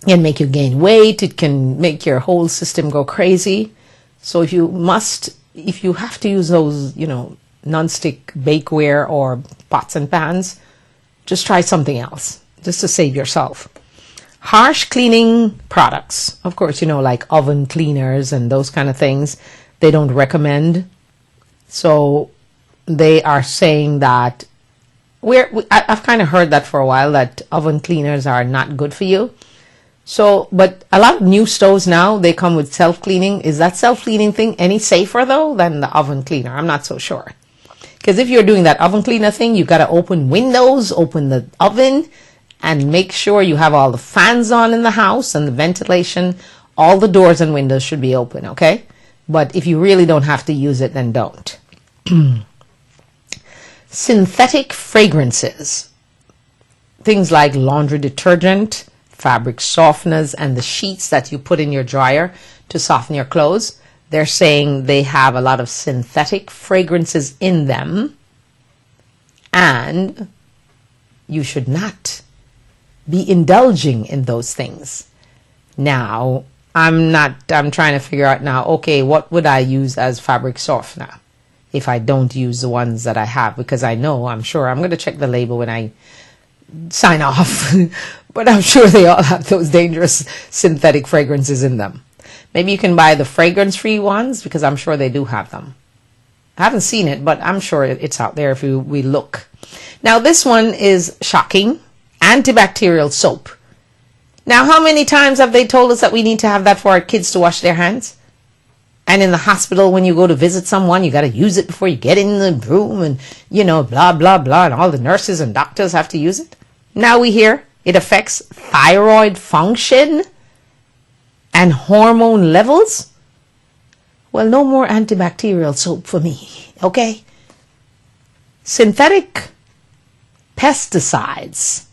can make you gain weight. It can make your whole system go crazy. So if you have to use those, you know, non-stick bakeware or pots and pans, just try something else, just to save yourself. Harsh cleaning products, of course, you know, like oven cleaners and those kind of things, they don't recommend. So they are saying that I've kind of heard that for a while, that oven cleaners are not good for you. So, but a lot of new stoves now, they come with self-cleaning. Is that self-cleaning thing any safer though than the oven cleaner? I'm not so sure. Because if you're doing that oven cleaner thing, you got to open windows, open the oven, and make sure you have all the fans on in the house and the ventilation. All the doors and windows should be open, okay? But if you really don't have to use it, then don't. Synthetic fragrances. Things like laundry detergent, fabric softeners, and the sheets that you put in your dryer to soften your clothes. They're saying they have a lot of synthetic fragrances in them, and you should not be indulging in those things. Now, I'm trying to figure out now, okay, what would I use as fabric softener if I don't use the ones that I have? Because I'm sure I'm going to check the label when I sign off, but I'm sure they all have those dangerous synthetic fragrances in them. Maybe you can buy the fragrance-free ones, because I'm sure they do have them. I haven't seen it, but I'm sure it's out there if we look. Now, this one is shocking. Antibacterial soap. Now, how many times have they told us that we need to have that for our kids to wash their hands? And in the hospital, when you go to visit someone, you got to use it before you get in the room, and, you know, blah, blah, blah, and all the nurses and doctors have to use it. Now we hear it affects thyroid function and hormone levels. Well, no more antibacterial soap for me, okay? Synthetic pesticides,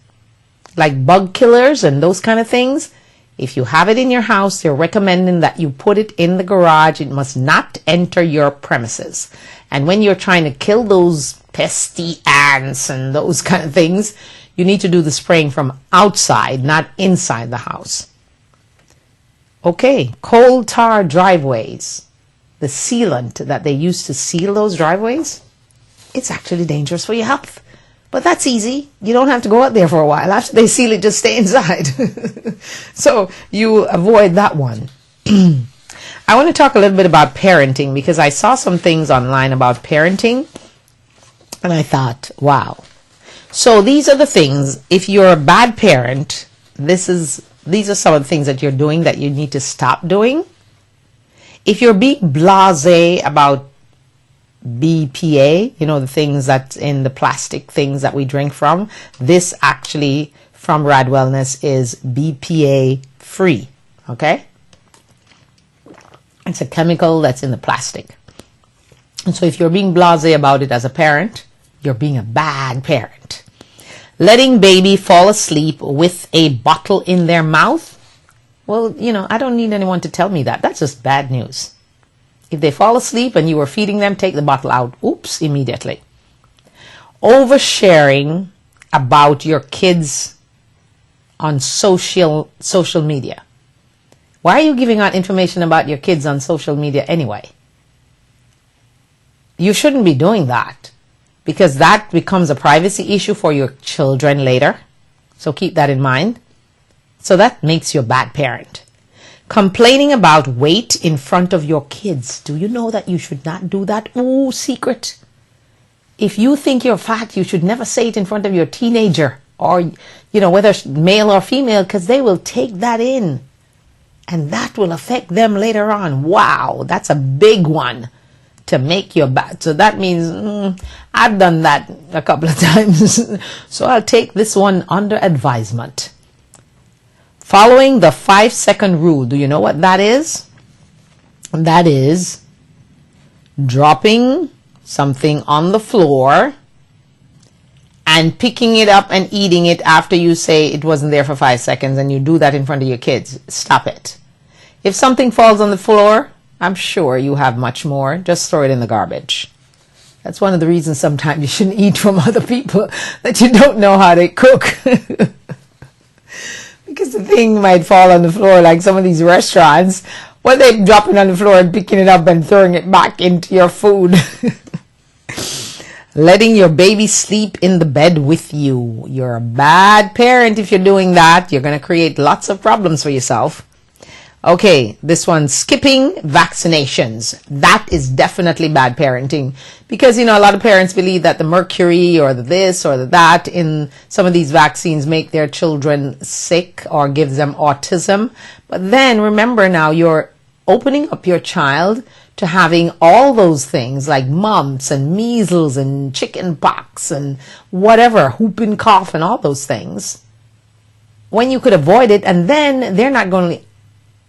like bug killers and those kind of things, if you have it in your house, they're recommending that you put it in the garage. It must not enter your premises. And when you're trying to kill those pesky ants and those kind of things, you need to do the spraying from outside, not inside the house. Okay, coal tar driveways, the sealant that they use to seal those driveways, it's actually dangerous for your health. But that's easy. You don't have to go out there for a while. After they seal it, just stay inside. So you avoid that one. I want to talk a little bit about parenting, because I saw some things online about parenting and I thought, wow. So these are the things, if you're a bad parent, these are some of the things that you're doing that you need to stop doing. If you're being blasé about BPA, you know, the things that's in the plastic things that we drink from, this actually from Rad Wellness is BPA free, okay? It's a chemical that's in the plastic. And so if you're being blasé about it as a parent, you're being a bad parent. Letting baby fall asleep with a bottle in their mouth, well, you know, I don't need anyone to tell me that. That's just bad news. If they fall asleep and you were feeding them, take the bottle out. Oops, immediately. Oversharing about your kids on social media. Why are you giving out information about your kids on social media anyway? You shouldn't be doing that, because that becomes a privacy issue for your children later. So keep that in mind. So that makes you a bad parent. Complaining about weight in front of your kids. Do you know that you should not do that? Ooh, secret. If you think you're fat, you should never say it in front of your teenager or, whether male or female, because they will take that in and that will affect them later on. Wow, that's a big one to make you bad. So that means I've done that a couple of times. So I'll take this one under advisement. Following the 5-second rule. Do you know what that is? That is dropping something on the floor and picking it up and eating it after you say it wasn't there for 5 seconds, and you do that in front of your kids. Stop it. If something falls on the floor, I'm sure you have much more. Just throw it in the garbage. That's one of the reasons sometimes you shouldn't eat from other people that you don't know how they cook. Because the thing might fall on the floor, like some of these restaurants, well, they're dropping on the floor and picking it up and throwing it back into your food. Letting your baby sleep in the bed with you. You're a bad parent if you're doing that. You're going to create lots of problems for yourself. Okay, this one, skipping vaccinations. That is definitely bad parenting, because, a lot of parents believe that the mercury or the this or the that in some of these vaccines make their children sick or gives them autism. But then remember, now you're opening up your child to having all those things like mumps and measles and chicken pox and whatever, whooping cough and all those things, when you could avoid it. And then they're not going to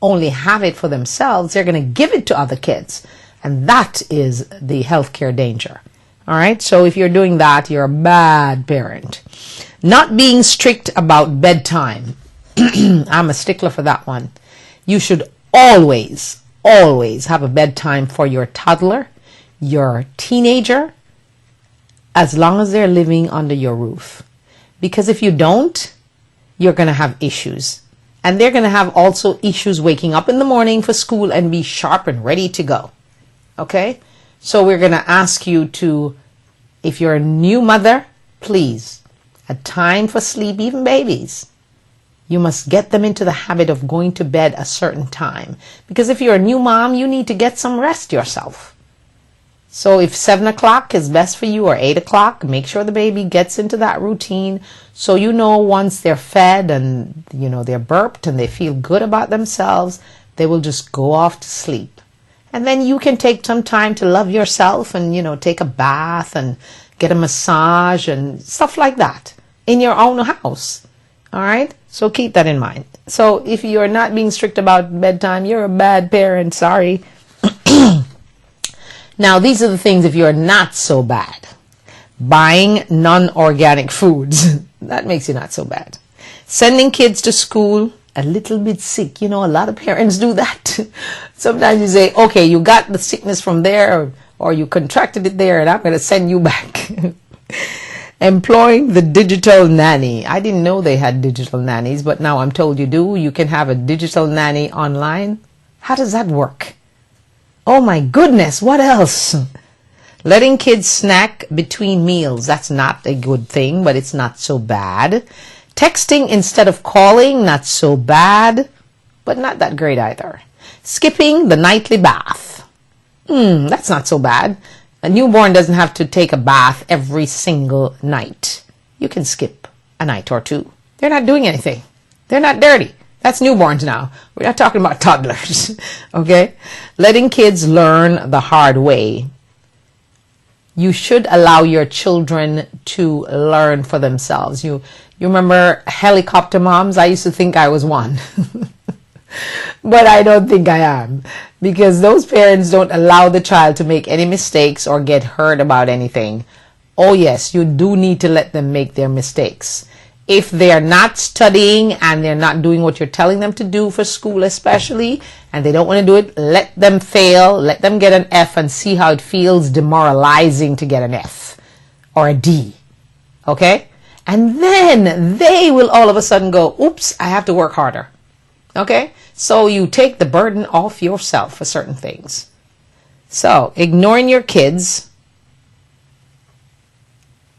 only have it for themselves, they're going to give it to other kids. And that is the healthcare danger. All right. So if you're doing that, you're a bad parent. Not being strict about bedtime. I'm a stickler for that one. You should always have a bedtime for your toddler, your teenager, as long as they're living under your roof. Because if you don't, you're going to have issues. And they're going to have also issues waking up in the morning for school and be sharp and ready to go. Okay? So we're going to ask you to, if you're a new mother, please, a time for sleep, even babies. You must get them into the habit of going to bed a certain time. Because if you're a new mom, you need to get some rest yourself. So if 7 o'clock is best for you or 8 o'clock, make sure the baby gets into that routine. So once they're fed and, they're burped and they feel good about themselves, they will just go off to sleep. And then you can take some time to love yourself and, take a bath and get a massage and stuff like that in your own house. All right. So keep that in mind. So if you're not being strict about bedtime, you're a bad parent. Sorry. Now, these are the things if you're not so bad. Buying non-organic foods. That makes you not so bad. Sending kids to school a little bit sick. A lot of parents do that. Sometimes you say, okay, you got the sickness from there or you contracted it there and I'm going to send you back. Employing the digital nanny. I didn't know they had digital nannies, but now I'm told you do. You can have a digital nanny online. How does that work? Oh my goodness, what else? Letting kids snack between meals. That's not a good thing, but it's not so bad. Texting instead of calling, not so bad, but not that great either. Skipping the nightly bath. That's not so bad. A newborn doesn't have to take a bath every single night. You can skip a night or two. They're not doing anything. They're not dirty. That's newborns now. We're not talking about toddlers. Okay? Letting kids learn the hard way. You should allow your children to learn for themselves. You remember helicopter moms? I used to think I was one. But I don't think I am. Because those parents don't allow the child to make any mistakes or get hurt about anything. Oh yes, you do need to let them make their mistakes. If they're not studying and they're not doing what you're telling them to do for school especially, and they don't want to do it, let them fail, let them get an F and see how it feels demoralizing to get an F or a D. Okay? And then they will all of a sudden go, oops, I have to work harder. Okay? So you take the burden off yourself for certain things. So, ignoring your kids,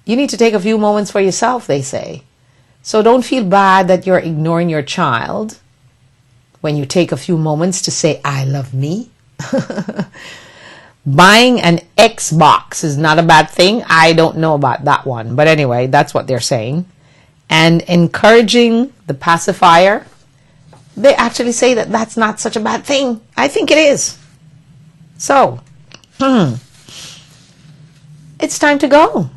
you need to take a few moments for yourself, they say. So don't feel bad that you're ignoring your child. when you take a few moments to say, I love me. Buying an Xbox is not a bad thing. I don't know about that one. But anyway, that's what they're saying. And encouraging the pacifier, they actually say that that's not such a bad thing. I think it is. So, it's time to go.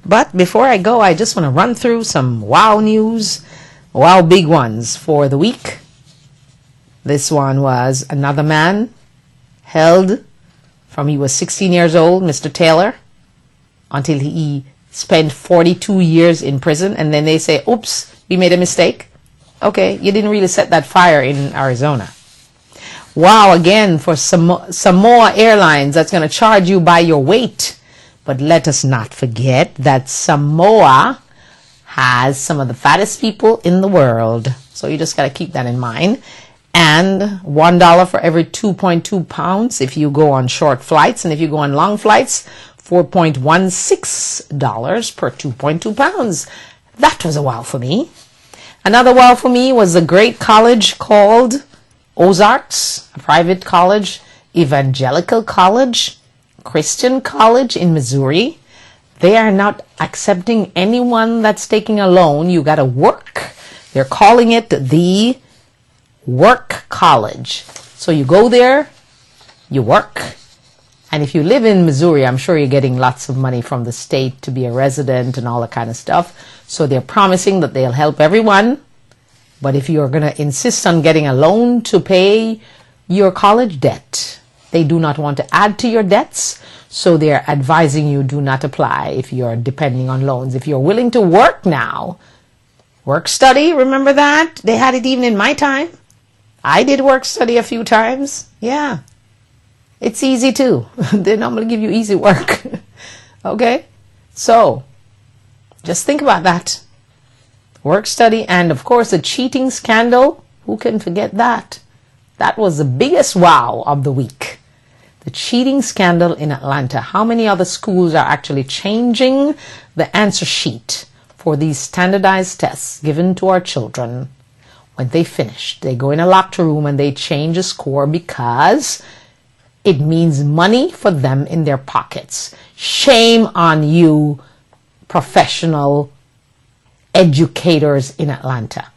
But before I go, I just want to run through some wow news, wow big ones for the week. This one was another man held from he was 16 years old, Mr. Taylor, until he spent 42 years in prison. And then they say, oops, we made a mistake. Okay, you didn't really set that fire in Arizona. Wow, again, for Samoa Airlines, that's going to charge you by your weight. But let us not forget that Samoa has some of the fattest people in the world. So you just got to keep that in mind. And $1 for every 2.2 pounds if you go on short flights. And if you go on long flights, $4.16 per 2.2 pounds. That was a wow for me. Another wow for me was a great college called Ozarks, a private college, evangelical college, Christian college in Missouri. They are not accepting anyone that's taking a loan. You got to work. They're calling it the Work College. So you go there, you work, and if you live in Missouri, I'm sure you're getting lots of money from the state to be a resident and all that kind of stuff. So they're promising that they'll help everyone. But if you're going to insist on getting a loan to pay your college debt, they do not want to add to your debts. So they're advising you do not apply if you're depending on loans. If you're willing to work now, work study, remember that? They had it even in my time. I did work study a few times. Yeah. It's easy too. They normally give you easy work. Okay? So, just think about that. Work study, and of course the cheating scandal. Who can forget that? That was the biggest wow of the week. The cheating scandal in Atlanta. How many other schools are actually changing the answer sheet for these standardized tests given to our children? When they finish, they go in a locked room and they change a score because it means money for them in their pockets. Shame on you, professional educators in Atlanta.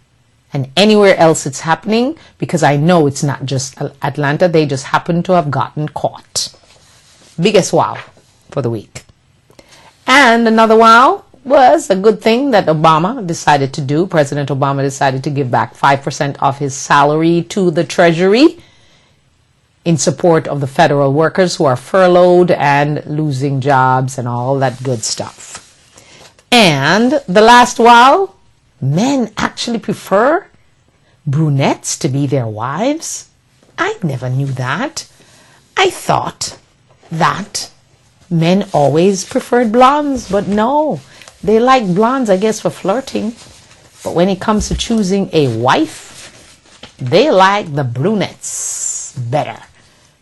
And anywhere else it's happening, because I know it's not just Atlanta, they just happen to have gotten caught. Biggest wow for the week. And another wow was a good thing that Obama decided to do. President Obama decided to give back 5% of his salary to the Treasury in support of the federal workers who are furloughed and losing jobs and all that good stuff. And the last wow, men actually prefer brunettes to be their wives. I never knew that. I thought that men always preferred blondes, but no. They like blondes, I guess, for flirting. But when it comes to choosing a wife, they like the brunettes better.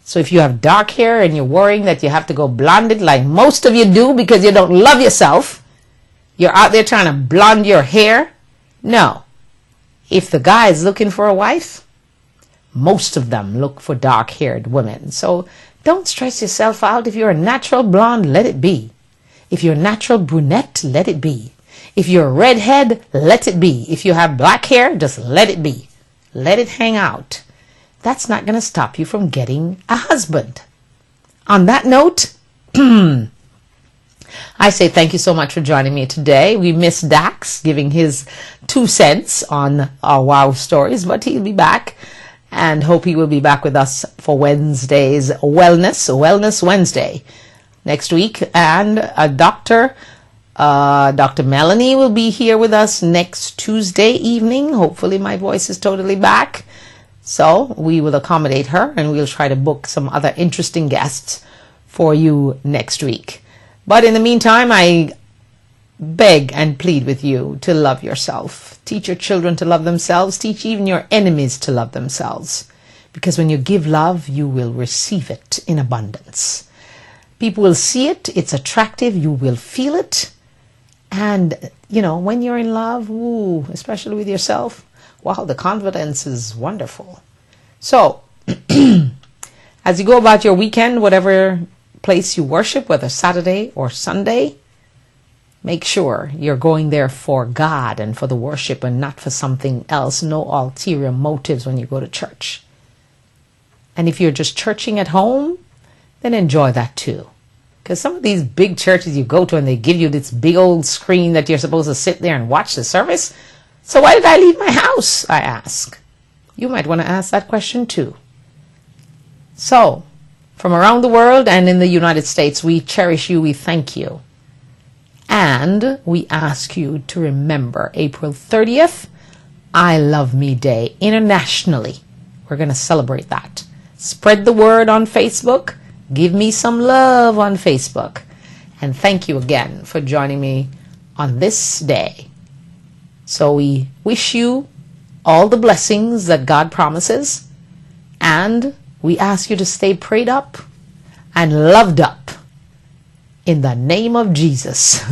So if you have dark hair and you're worrying that you have to go blonde it like most of you do because you don't love yourself, you're out there trying to blonde your hair. No. If the guy is looking for a wife, most of them look for dark-haired women. So don't stress yourself out. If you're a natural blonde, let it be. If you're a natural brunette, let it be. If you're a redhead, let it be. If you have black hair, just let it be. Let it hang out. That's not going to stop you from getting a husband. On that note, I say thank you so much for joining me today. We missed Dax giving his 2 cents on our wow stories, but he'll be back, and hope he will be back with us for Wednesday's Wellness Wednesday next week. And Dr. Melanie will be here with us next Tuesday evening. Hopefully my voice is totally back. So we will accommodate her, and we'll try to book some other interesting guests for you next week. But in the meantime, I beg and plead with you to love yourself. Teach your children to love themselves. Teach even your enemies to love themselves. Because when you give love, you will receive it in abundance. People will see it. It's attractive. You will feel it. And, you know, when you're in love, especially with yourself, wow, the confidence is wonderful. So, as you go about your weekend, whatever place you worship, whether Saturday or Sunday, make sure you're going there for God and for the worship and not for something else. No ulterior motives when you go to church. And if you're just churching at home, then enjoy that too. Because some of these big churches you go to and they give you this big old screen that you're supposed to sit there and watch the service. So why did I leave my house, I ask. You might want to ask that question too. So, from around the world and in the United States, we cherish you, we thank you. And we ask you to remember April 30th, I Love Me Day, internationally. We're going to celebrate that. Spread the word on Facebook. Give me some love on Facebook. And thank you again for joining me on this day. So we wish you all the blessings that God promises. And we ask you to stay prayed up and loved up. In the name of Jesus.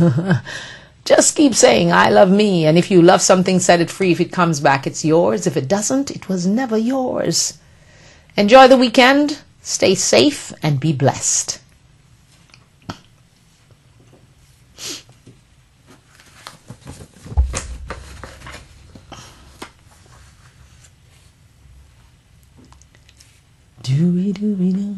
Just keep saying, I love me. And if you love something, set it free. If it comes back, it's yours. If it doesn't, it was never yours. Enjoy the weekend. Stay safe and be blessed. Doo-wee-doo-wee-doo.